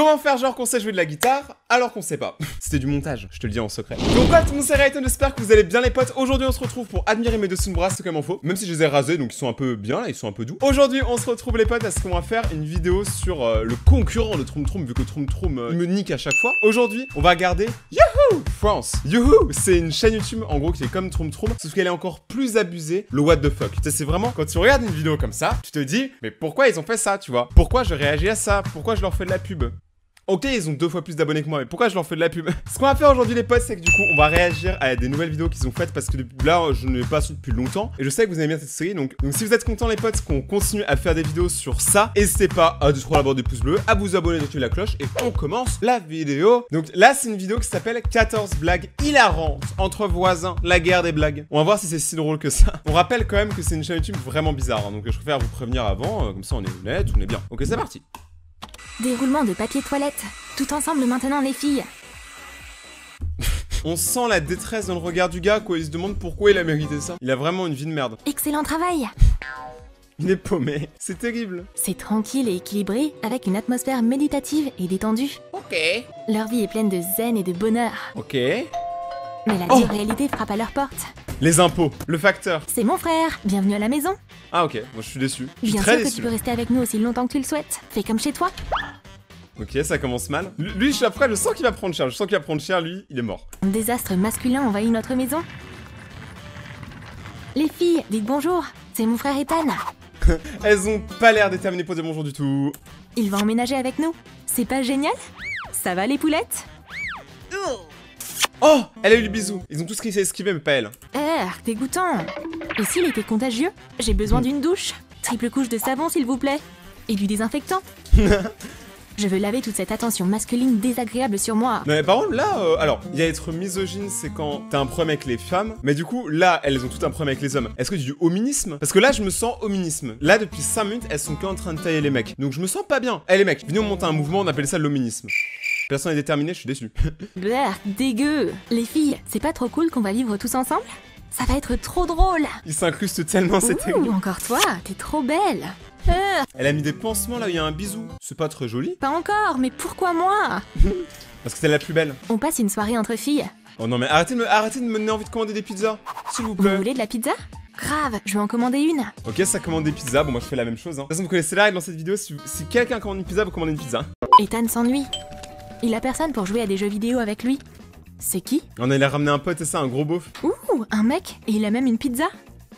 Comment faire genre qu'on sait jouer de la guitare alors qu'on sait pas. C'était du montage, je te le dis en secret. Donc quoi, tout le monde, c'est Rayton, j'espère que vous allez bien les potes. Aujourd'hui on se retrouve pour admirer mes dessous de bras, c'est comme il faut. Même si je les ai rasés, donc ils sont un peu bien là, ils sont un peu doux. Aujourd'hui on se retrouve les potes parce qu'on va faire une vidéo sur le concurrent de Troom Troom, vu que Troom Troom il me nique à chaque fois. Aujourd'hui on va regarder Youhou France. Youhou, c'est une chaîne YouTube en gros qui est comme Troom Troom, sauf qu'elle est encore plus abusée, le what the fuck. Tu sais, c'est vraiment quand tu regardes une vidéo comme ça, tu te dis mais pourquoi ils ont fait ça, tu vois? Pourquoi je réagis à ça? Pourquoi je leur fais de la pub? Ok, ils ont 2 fois plus d'abonnés que moi, mais pourquoi je leur fais de la pub? Ce qu'on va faire aujourd'hui les potes, c'est que du coup, on va réagir à des nouvelles vidéos qu'ils ont faites parce que là, je ne l'ai pas su depuis longtemps. Et je sais que vous aimez bien cette série, donc si vous êtes contents les potes qu'on continue à faire des vidéos sur ça, n'hésitez pas à détruire la barre des pouces bleus, à vous abonner, d'activer la cloche, et on commence la vidéo. Donc là, c'est une vidéo qui s'appelle 14 blagues hilarantes entre voisins, la guerre des blagues. On va voir si c'est si drôle que ça. On rappelle quand même que c'est une chaîne YouTube vraiment bizarre, hein, donc je préfère vous prévenir avant, comme ça on est honnête, on est bien. Ok, c'est parti. Déroulement de papier toilette. Tout ensemble maintenant les filles. On sent la détresse dans le regard du gars, quoi. Il se demande pourquoi il a mérité ça. Il a vraiment une vie de merde. Excellent travail. Il est paumé. C'est terrible. C'est tranquille et équilibré, avec une atmosphère méditative et détendue. Ok. Leur vie est pleine de zen et de bonheur. Ok. Mais la dure réalité frappe à leur porte. Les impôts, le facteur. C'est mon frère, bienvenue à la maison. Ah ok, moi je suis déçu. Je suis Bien très sûr que déçu. tu peux rester avec nous aussi longtemps que tu le souhaites. Fais comme chez toi. Ok, ça commence mal. Lui, je suis après, je sens qu'il va prendre cher. Je sens qu'il va prendre cher, lui, il est mort. Un désastre masculin envahit notre maison. Les filles, dites bonjour. C'est mon frère Ethan. Elles ont pas l'air déterminées pour dire bonjour du tout. Il va emménager avec nous. C'est pas génial? Ça va les poulettes? Oh, elle a eu le bisou. Ils ont tous réussi à esquiver, mais pas elle. Dégoûtant. Et s'il était contagieux? J'ai besoin d'une douche. Triple couche de savon, s'il vous plaît. Et du désinfectant. Je veux laver toute cette attention masculine désagréable sur moi. Non mais par contre là, alors, il y a être misogyne, c'est quand t'as un problème avec les femmes, mais du coup, là, elles ont tout un problème avec les hommes. Est-ce que du hominisme? Parce que là, je me sens hominisme. Là, depuis 5 minutes, elles sont que en train de tailler les mecs. Donc je me sens pas bien. Eh les mecs, venez on monte un mouvement, on appelle ça l'hominisme. Personne n'est déterminé, je suis déçu. Bleur, dégueu. Les filles, c'est pas trop cool qu'on va vivre tous ensemble? Ça va être trop drôle. Ils s'incrustent tellement, c'est terrible. Encore toi, t'es trop belle. Elle a mis des pansements là où il y a un bisou. C'est pas très joli. Pas encore, mais pourquoi moi? Parce que c'est la plus belle. On passe une soirée entre filles. Oh non mais arrêtez de me donner envie de commander des pizzas. S'il vous Vous plaît. voulez de la pizza? Grave, je vais en commander une. Ok, ça commande des pizzas. Bon, moi je fais la même chose. Hein. De toute façon, vous connaissez la règle dans cette vidéo. Si quelqu'un commande une pizza, vous commandez une pizza. Ethan s'ennuie. Il a personne pour jouer à des jeux vidéo avec lui. C'est qui? On allait ramener un pote, c'est ça, un gros beauf. Ouh, un mec, et il a même une pizza.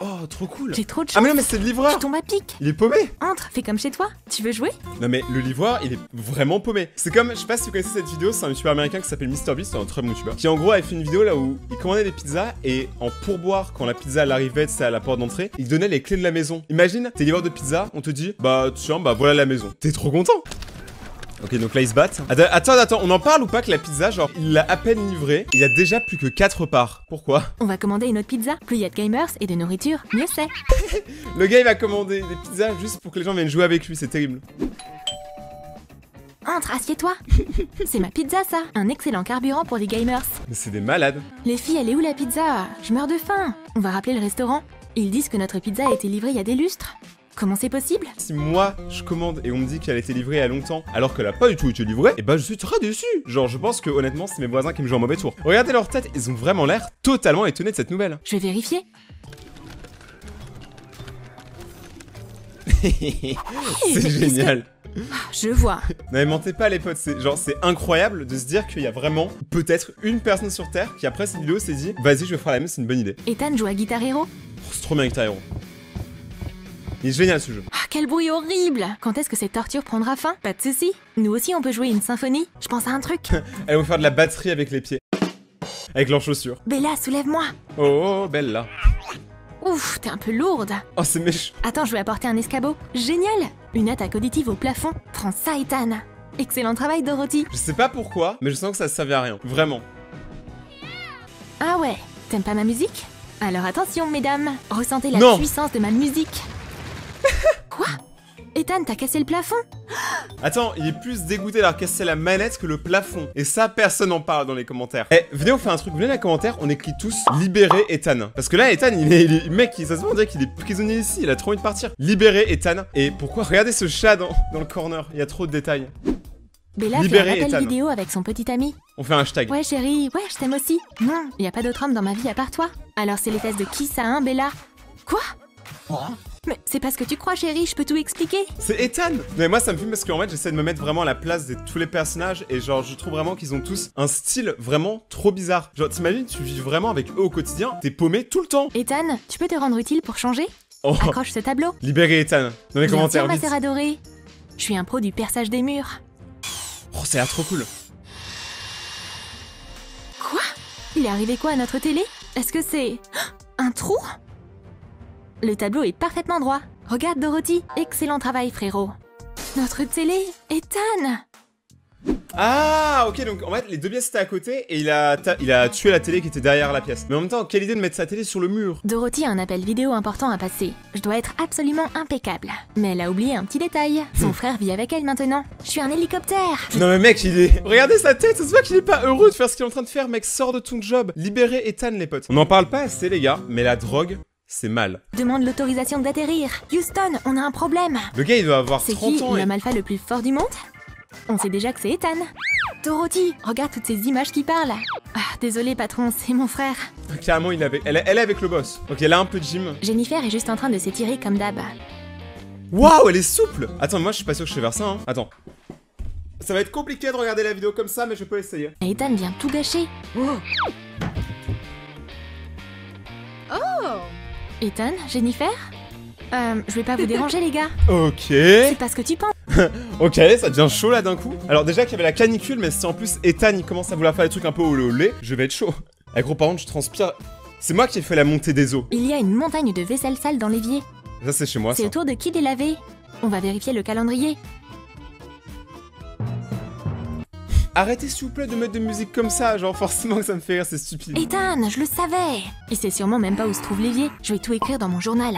Oh, trop cool. J'ai trop de chance. Ah mais non mais c'est le livreur. Je tombe à pic. Il est paumé. Entre, fais comme chez toi. Tu veux jouer? Non mais le livreur, il est vraiment paumé. C'est comme, je sais pas si vous connaissez cette vidéo, c'est un youtubeur américain qui s'appelle MrBeast, c'est un très bon youtubeur, qui en gros avait fait une vidéo là où il commandait des pizzas et en pourboire, quand la pizza elle arrivait, c'est à la porte d'entrée, il donnait les clés de la maison. Imagine, t'es livreur de pizza, on te dit, bah tiens, bah voilà la maison. T'es trop content. Ok, donc là ils se battent. Attends, on en parle ou pas que la pizza, genre, il l'a à peine livrée, il y a déjà plus que 4 parts. Pourquoi? On va commander une autre pizza. Plus il y a de gamers et de nourriture, mieux c'est. Le gars il va commander des pizzas juste pour que les gens viennent jouer avec lui, c'est terrible. Entre, assieds-toi. C'est ma pizza ça. Un excellent carburant pour les gamers. Mais c'est des malades. Les filles, elle est où la pizza? Je meurs de faim. On va rappeler le restaurant. Ils disent que notre pizza a été livrée il y a des lustres. Comment c'est possible? Si moi je commande et on me dit qu'elle a été livrée il y a longtemps alors qu'elle a pas du tout été livrée, et bah je suis très déçu. Genre je pense que honnêtement c'est mes voisins qui me jouent un mauvais tour. Regardez leur tête, ils ont vraiment l'air totalement étonnés de cette nouvelle. Je vais vérifier. C'est génial. Je vois. Non mais mentez pas les potes, c'est incroyable de se dire qu'il y a vraiment peut-être une personne sur Terre qui après cette vidéo s'est dit vas-y je vais faire la même, c'est une bonne idée. Ethan joue à Guitar Hero. Oh, c'est trop bien Guitar Hero. Il est génial ce jeu. Ah, quel bruit horrible! Quand est-ce que cette torture prendra fin? Pas de soucis. Nous aussi on peut jouer une symphonie. Je pense à un truc. Elles vont faire de la batterie avec les pieds. Avec leurs chaussures. Bella, soulève-moi. Oh Bella. Ouf, t'es un peu lourde. Oh c'est méchant. Attends, je vais apporter un escabeau. Génial! Une attaque auditive au plafond. Prends ça, Ethan. Excellent travail, Dorothy. Je sais pas pourquoi, mais je sens que ça servait à rien. Vraiment. Ah ouais, t'aimes pas ma musique? Alors attention, mesdames. Ressentez la Non. puissance de ma musique. Quoi? Ethan, t'as cassé le plafond? Attends, il est plus dégoûté d'avoir cassé la manette que le plafond. Et ça, personne n'en parle dans les commentaires. Eh, venez, on fait un truc. Venez dans les commentaires, on écrit tous libérer Ethan. Parce que là, Ethan, mec, ça se voit, on dirait qu'il est prisonnier ici. Il a trop envie de partir. Libérer Ethan. Et pourquoi? Regardez ce chat dans le corner. Il y a trop de détails. Bella fait Libérez un appel Ethan. vidéo avec son petit ami. On fait un hashtag. Ouais chérie, ouais je t'aime aussi. Non, y a pas d'autre homme dans ma vie à part toi. Alors c'est les fesses de qui ça hein Bella? Quoi? Mais c'est pas ce que tu crois chérie, je peux tout expliquer. C'est Ethan. Mais moi ça me fume parce qu'en fait j'essaie de me mettre vraiment à la place de tous les personnages et genre je trouve vraiment qu'ils ont tous un style vraiment trop bizarre. Genre t'imagines tu vis vraiment avec eux au quotidien, t'es paumé tout le temps. Ethan, tu peux te rendre utile pour changer? Oh, Accroche ce tableau. libérez Ethan dans les Bien commentaires sûr, ma vite. sœur adorée. Je suis un pro du perçage des murs. Oh ça a l'air trop cool. Quoi? Il est arrivé quoi à notre télé? Est-ce que c'est... un trou? Le tableau est parfaitement droit. Regarde Dorothy, excellent travail frérot. Notre télé, Ethan! Ah ok donc en fait les deux pièces étaient à côté et il a tué la télé qui était derrière la pièce. Mais en même temps quelle idée de mettre sa télé sur le mur. Dorothy a un appel vidéo important à passer. Je dois être absolument impeccable. Mais elle a oublié un petit détail. Son frère vit avec elle maintenant. Je suis un hélicoptère. Non mais mec il est... Regardez sa tête, ça se voit qu'il est pas heureux de faire ce qu'il est en train de faire mec, sors de ton job. Libérez Ethan les potes. On n'en parle pas assez les gars, mais la drogue c'est mal. Demande l'autorisation d'atterrir. Houston, on a un problème. Le gars il doit avoir C'est 30 qui ans et... l'homme alpha le plus fort du monde? On sait déjà que c'est Ethan. Dorothy, regarde toutes ces images qui parlent. Ah, désolé patron, c'est mon frère. Carrément elle est avec le boss. Donc elle a un peu de gym. Jennifer est juste en train de s'étirer comme d'hab. Waouh elle est souple. Attends moi je suis pas sûr que je fais vers ça hein. Attends. Ça va être compliqué de regarder la vidéo comme ça mais je peux essayer. Et Ethan vient tout gâcher. Oh. Ethan, Jennifer? Je vais pas vous déranger les gars. Ok. C'est pas ce que tu penses. Ok, ça devient chaud là d'un coup. Alors déjà qu'il y avait la canicule, mais si en plus Ethan il commence à vouloir faire des trucs un peu olé olé, je vais être chaud. Eh gros par contre je transpire. C'est moi qui ai fait la montée des eaux. Il y a une montagne de vaisselle sale dans l'évier. Ça c'est chez moi C'est ça. au tour de qui de les laver? On va vérifier le calendrier. Arrêtez s'il vous plaît de mettre de musique comme ça, genre forcément que ça me fait rire, c'est stupide. Ethan, je le savais. Il sait sûrement même pas où se trouve l'évier. Je vais tout écrire dans mon journal.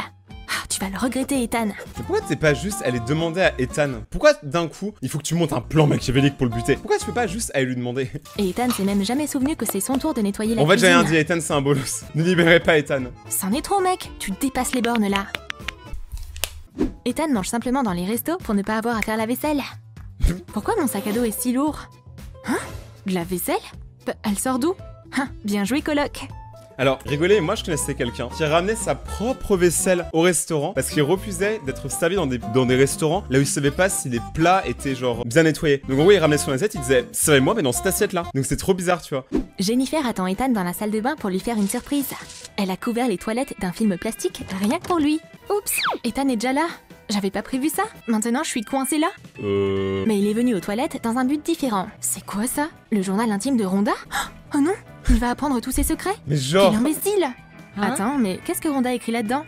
Ah, tu vas le regretter, Ethan. Mais pourquoi t'es pas juste allé demander à Ethan? Pourquoi d'un coup il faut que tu montes un plan machiavélique pour le buter? Pourquoi tu peux pas juste aller lui demander? Et Ethan s'est même jamais souvenu que c'est son tour de nettoyer la En fait j'ai cuisine. rien dit, Ethan c'est un bolos. Ne libérez pas Ethan. C'en est trop, mec. Tu dépasses les bornes là. Ethan mange simplement dans les restos pour ne pas avoir à faire la vaisselle. Pourquoi mon sac à dos est si lourd? Hein? De la vaisselle? Elle sort d'où? Hein? Bien joué, coloc. Alors, rigolez, moi je connaissais quelqu'un qui ramenait sa propre vaisselle au restaurant parce qu'il refusait d'être servi dans des restaurants là où il savait pas si les plats étaient genre bien nettoyés. Donc en gros, il ramenait son assiette, il disait servez-moi mais dans cette assiette là. Donc c'est trop bizarre, tu vois. Jennifer attend Ethan dans la salle de bain pour lui faire une surprise. Elle a couvert les toilettes d'un film plastique rien que pour lui. Oups, Ethan est déjà là. J'avais pas prévu ça. Maintenant, je suis coincée là. Mais il est venu aux toilettes dans un but différent. C'est quoi ça? Le journal intime de Rhonda? Oh non, il va apprendre tous ses secrets. Mais genre... Quel imbécile! Hein? Attends, mais qu'est-ce que Rhonda a écrit là-dedans?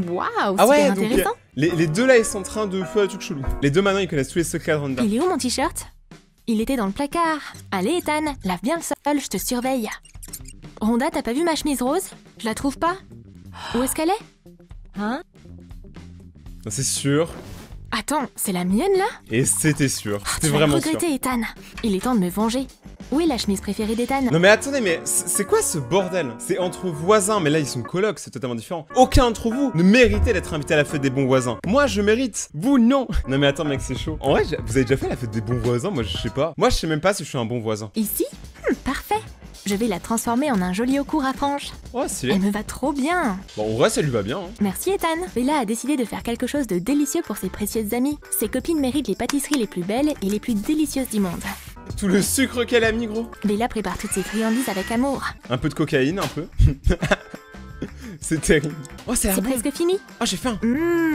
Waouh, Ah super ouais, donc intéressant. les deux là ils sont en train de faire des trucs chelous. Les deux maintenant ils connaissent tous les secrets de Rhonda. Il est où mon t-shirt? Il était dans le placard. Allez Ethan, lave bien le sol, je te surveille. Rhonda, t'as pas vu ma chemise rose? Je la trouve pas. Où est-ce qu'elle est? Hein? Non, c'est sûr. Attends, c'est la mienne là? Et c'était sûr. Tu C'était vas vraiment le sûr. regretter Ethan. Il est temps de me venger. Où est la chemise préférée d'Ethan? Non mais attendez, mais c'est quoi ce bordel? C'est entre voisins, mais là ils sont colocs, c'est totalement différent. Aucun d'entre vous ne méritez d'être invité à la fête des bons voisins. Moi je mérite, vous non. Non mais attends mec, c'est chaud. En vrai, vous avez déjà fait la fête des bons voisins? Moi je sais pas. Moi je sais même pas si je suis un bon voisin. Ici? Parfait. Je vais la transformer en un joli haut court à franges. Oh stylé. Elle me va trop bien. Bon en vrai ça lui va bien. Hein. Merci Ethan. Bella a décidé de faire quelque chose de délicieux pour ses précieuses amies. Ses copines méritent les pâtisseries les plus belles et les plus délicieuses du monde. Tout le sucre qu'elle a mis gros. Bella prépare toutes ses friandises avec amour. Un peu de cocaïne, un peu. C'est terrible. Oh c'est C'est bon. presque fini. Oh j'ai faim.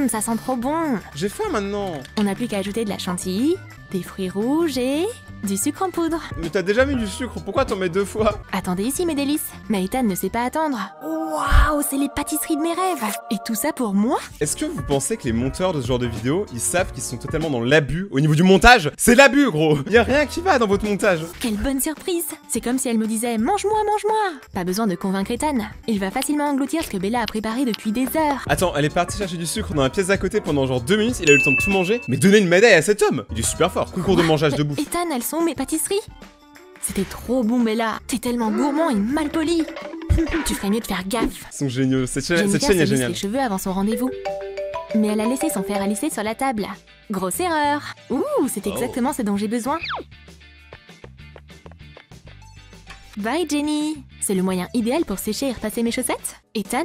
Ça sent trop bon. J'ai faim maintenant. On n'a plus qu'à ajouter de la chantilly, des fruits rouges et du sucre en poudre. Mais t'as déjà mis du sucre, pourquoi t'en mets deux fois? Attendez ici mes délices. Mais Ethan ne sait pas attendre. Waouh, c'est les pâtisseries de mes rêves. Et tout ça pour moi? Est-ce que vous pensez que les monteurs de ce genre de vidéos, ils savent qu'ils sont totalement dans l'abus au niveau du montage? C'est l'abus gros. Y a rien qui va dans votre montage. Quelle bonne surprise. C'est comme si elle me disait mange-moi, mange-moi. Pas besoin de convaincre Ethan. Il va facilement engloutir ce que Bella a préparé depuis des heures. Attends, elle est partie chercher du sucre dans la pièce d'à côté pendant genre 2 minutes, il a eu le temps de tout manger. Mais donnez une médaille à cet homme. Il est super fort. Concours de mangeage de bouffe. Ethan, elles sont mes pâtisseries. C'était trop bon Bella. T'es tellement gourmand et mal poli. Tu ferais mieux de faire gaffe. Ils sont géniaux. Cette chaîne Jennifer est se lisse géniale. les cheveux avant son rendez-vous. Mais elle a laissé son fer à lisser sur la table. Grosse erreur. Ouh, c'est exactement ce dont j'ai besoin. Bye Jenny. C'est le moyen idéal pour sécher et repasser mes chaussettes. Ethan,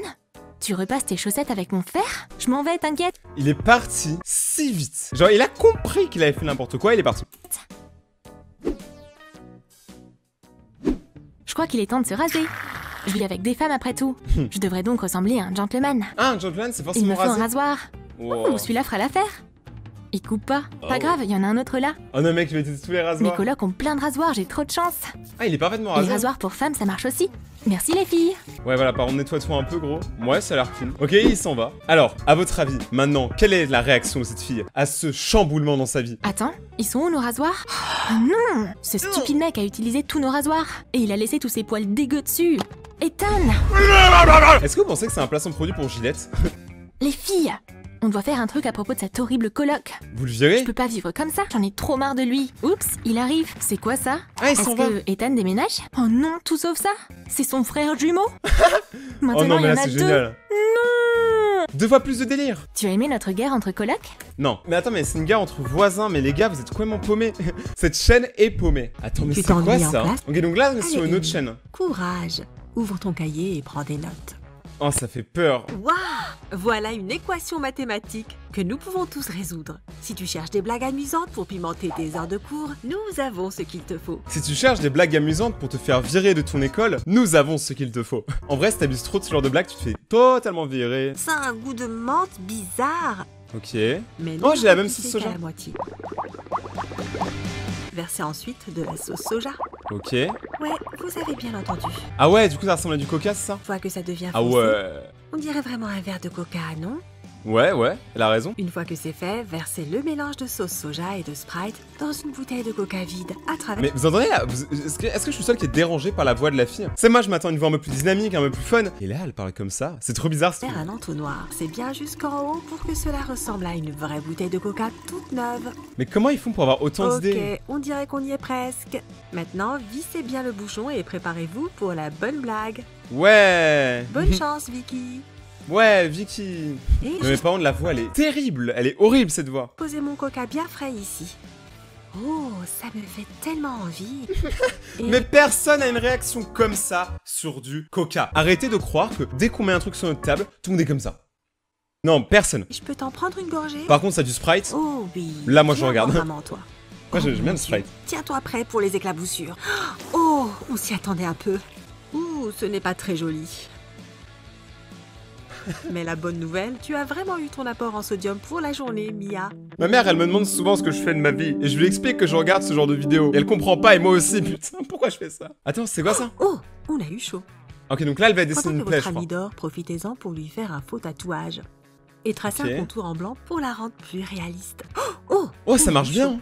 tu repasses tes chaussettes avec mon fer? Je m'en vais, t'inquiète. Il est parti si vite. Genre, il a compris qu'il avait fait n'importe quoi, il est parti. Je crois qu'il est temps de se raser. Je vis avec des femmes après tout. Je devrais donc ressembler à un gentleman. Ah, un gentleman, c'est Il forcément me faut un rasé. rasoir. Wow. Ouh, celui-là fera l'affaire. Il coupe pas. Pas grave, il y en a un autre là. Oh non, mec, il va utiliser tous les Mes rasoirs. colocs ont plein de rasoirs, j'ai trop de chance. Ah, il est parfaitement Les rasé. rasoirs pour femmes, ça marche aussi. Merci les filles. Ouais, voilà, par contre, nettoie-toi un peu, gros. Ouais, ça a l'air clean. Ok, il s'en va. Alors, à votre avis, maintenant, quelle est la réaction de cette fille à ce chamboulement dans sa vie? Attends, ils sont où nos rasoirs? Oh non! Ce stupide mec a utilisé tous nos rasoirs. Et il a laissé tous ses poils dégueux dessus. Ethan! Est-ce que vous pensez que c'est un placement de produit pour Gillette? Les filles! On doit faire un truc à propos de cette horrible coloc. Vous le virez? Je peux pas vivre comme ça, j'en ai trop marre de lui. Oups, il arrive. C'est quoi ça? Ah, il Est-ce s'en va. que Ethan déménage? Oh non, tout sauf ça. C'est son frère jumeau. Oh Maintenant, non, mais il y en là, a c'est deux. génial. Non! 2 fois plus de délire. Tu as aimé notre guerre entre colocs? Non, mais attends, mais c'est une guerre entre voisins, mais les gars, vous êtes complètement paumés. Cette chaîne est paumée. Attends, mais Tu c'est quoi t'ennuies en ça? classe? Ok, donc là, on est sur Allez, une autre Amy. chaîne. Courage, ouvre ton cahier et prends des notes. Oh, ça fait peur. Waouh! Voilà une équation mathématique que nous pouvons tous résoudre. Si tu cherches des blagues amusantes pour pimenter tes heures de cours, nous avons ce qu'il te faut. Si tu cherches des blagues amusantes pour te faire virer de ton école, nous avons ce qu'il te faut. En vrai, si t'abuses trop de ce genre de blagues, tu te fais totalement virer. Ça a un goût de menthe bizarre. Ok. Mais Oh, j'ai la même rôtissez sauce soja. qu'à la moitié. Versez ensuite de la sauce soja. Ok. Ouais, vous avez bien entendu. Ah ouais, du coup, ça ressemble à du coca, c'est ça? Une fois que ça devient Ah foncé, ouais. on dirait vraiment un verre de coca, non? Ouais, elle a raison. Une fois que c'est fait, versez le mélange de sauce soja et de Sprite dans une bouteille de coca vide à travers... Mais vous entendez là Est-ce que je suis seul qui est dérangé par la voix de la fille? C'est moi, je m'attends à une voix un peu plus dynamique, un peu plus fun. Et là, elle parle comme ça. C'est trop bizarre. Faire un entonnoir, c'est bien jusqu'en haut pour que cela ressemble à une vraie bouteille de coca toute neuve. Mais comment ils font pour avoir autant d'idées? Ok, on dirait qu'on y est presque. Maintenant, vissez bien le bouchon et préparez-vous pour la bonne blague. Ouais. Bonne chance, Vicky. Ouais, Vicky. Et Mais par contre, la voix, elle est terrible. Elle est horrible, cette voix. posez mon coca bien frais ici. Oh, ça me fait tellement envie. Et Mais personne n'a une réaction comme ça sur du coca. Arrêtez de croire que dès qu'on met un truc sur notre table, tout le monde est comme ça. Non, personne. je peux t'en prendre une gorgée? Par contre, ça a du Sprite. Oh oui. Là, moi, je Viens regarde. voir maman, toi. Moi, j'aime Oh, bien mon le Sprite. Dieu. Tiens-toi prêt pour les éclaboussures. Oh, on s'y attendait un peu. Ouh, ce n'est pas très joli. Mais la bonne nouvelle, tu as vraiment eu ton apport en sodium pour la journée, Mia. Ma mère, elle me demande souvent ce que je fais de ma vie. Et je lui explique que je regarde ce genre de vidéos. Et elle comprend pas, et moi aussi, putain, pourquoi je fais ça? Attends, c'est quoi ça? Oh, on a eu chaud. Ok, donc là, elle va Pendant dessiner que une plaie, votre je crois. ami dort, profitez-en pour lui faire un faux tatouage. Et tracez Ok. un contour en blanc pour la rendre plus réaliste. Oh, Oh, ça on a marche eu bien. chaud.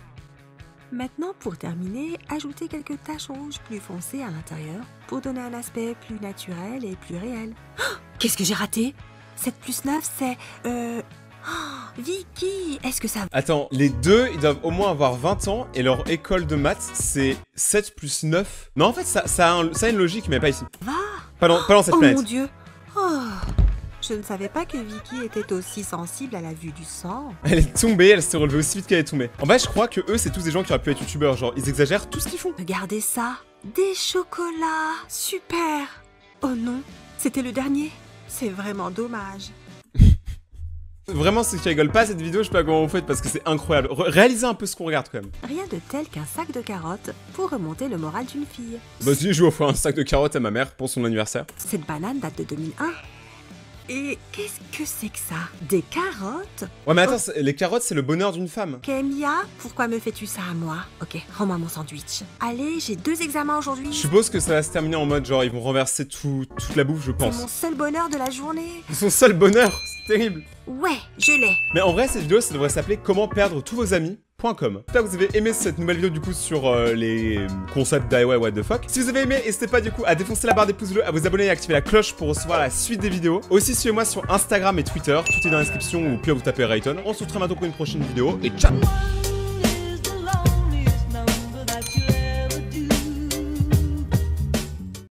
Maintenant, pour terminer, ajoutez quelques taches rouges plus foncées à l'intérieur pour donner un aspect plus naturel et plus réel. Oh, qu'est-ce que j'ai raté? 7 plus 9, c'est... Oh, Vicky, est-ce que ça... Attends, les deux, ils doivent au moins avoir 20 ans, et leur école de maths, c'est 7 plus 9. Non, en fait, ça a une logique, mais pas ici. va? Pas dans cette Oh planète. mon Dieu. Oh, je ne savais pas que Vicky était aussi sensible à la vue du sang. Elle est tombée, elle s'est relevée aussi vite qu'elle est tombée. En fait, je crois que eux, c'est tous des gens qui auraient pu être youtubeurs. Genre, ils exagèrent tout ce qu'ils font. Regardez ça, des chocolats, super. Oh non, c'était le dernier. C'est vraiment dommage. Vraiment, ceux qui rigolent pas à cette vidéo, je sais pas comment vous faites parce que c'est incroyable. Réalisez un peu ce qu'on regarde quand même. Rien de tel qu'un sac de carottes pour remonter le moral d'une fille. Vas-y, je vais offrir un sac de carottes à ma mère pour son anniversaire. Cette banane date de 2001. Et qu'est-ce que c'est que ça? Des carottes? Ouais, mais attends, les carottes, c'est le bonheur d'une femme. Kémia, pourquoi me fais-tu ça à moi? Ok, rends-moi mon sandwich. Allez, j'ai 2 examens aujourd'hui. Je suppose que ça va se terminer en mode genre, ils vont renverser toute la bouffe, je C'est mon pense. seul bonheur de la journée. Son seul bonheur, c'est terrible. Ouais, je l'ai. Mais en vrai, cette vidéo, ça devrait s'appeler Comment perdre tous vos amis. J'espère que vous avez aimé cette nouvelle vidéo du coup sur les concepts d'IY what the fuck. Si vous avez aimé, n'hésitez pas du coup à défoncer la barre des pouces bleus, à vous abonner et à activer la cloche pour recevoir la suite des vidéos. Aussi suivez-moi sur Instagram et Twitter, tout est dans la description ou puis à vous taper Rayton. On se retrouve bientôt pour une prochaine vidéo et ciao.